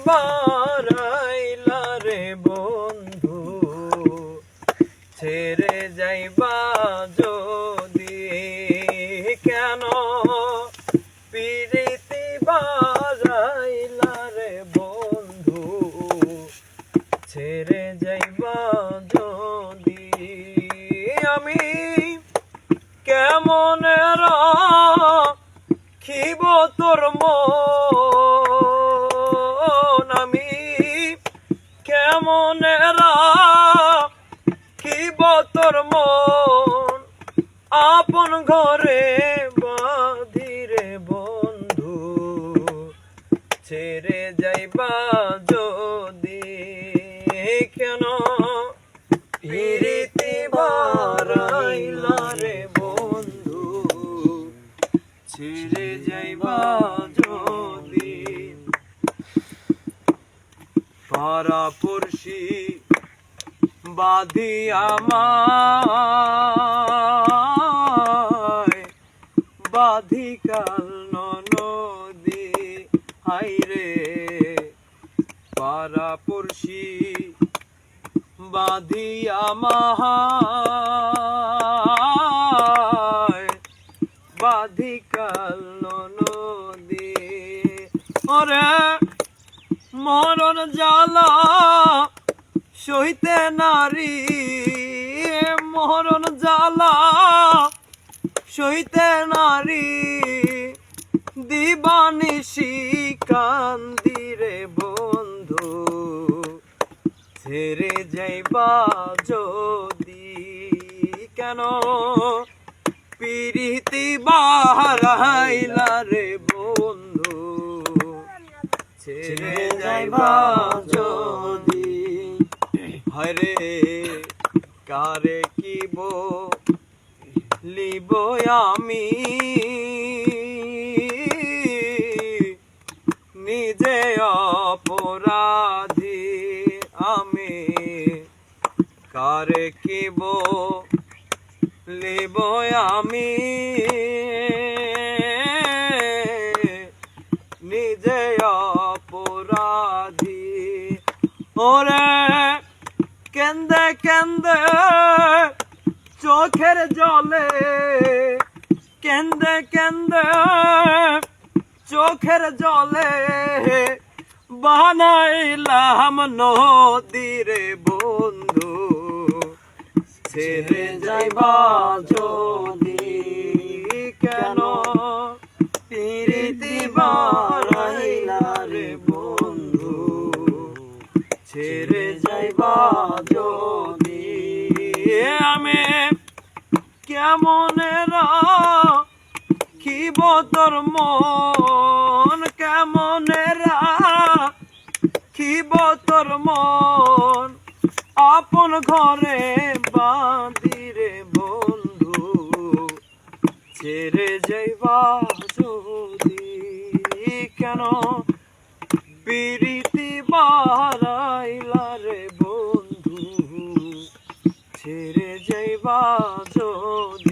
বারাইলা রে বন্ধু, ছেড়ে যাইবা যদি কেন প্রীতি বারাইলা রে বন্ধু, ছেড়ে যাইবা যদি আমি কেমন রাখিব তোর মন, আমি কেমন রাখিব তোর মন, আপন ঘরে বাঁধিরে বন্ধু, ছেড়ে যাইবা যদি কেন প্রীতি বারাইলা রে বন্ধু, ছেড়ে যাইবা যদি। পাড়াপড়শি বাঁধি আমায়, বাঁধি কাল নদী হাইরে, পাড়াপড়শি বাঁধি আমায়, বাঁধি কাল নদী। ওরে মরণ জ্বালা সইতে নারী, মরণ জ্বালা সইতে নারী, দিবানিশি কান্দিরে বন্ধু, ছেড়ে যাইবা যদি কেন প্রীতি বারাইলা রে বন্ধু, ছেড়ে যাইবা যদি। হরে কারে কি বলিব আমি, নিজে অপরাধী আমি, কারে কি বলিব আমি, নিজে অপরাধী। ওরে কেন্দে কেন্দে চোখের জলে, কেন্দে কেন্দে চোখের জলে, বানাইলাম নদীরে বন্ধু, ছেড়ে যাইবা যদি কেন প্রীতি বারাইলা রে বন্ধু, ছেড়ে যাইবা যদি আমি কেমন রাখিব তোর মন, কেমন রাখিব তোর মন, আপন ঘরে বাঁধিরে বন্ধু, ছেড়ে যাইবা যদি কেন প্রীতি বারাইলা রে বন্ধু, ছেড়ে যাইবা যদি।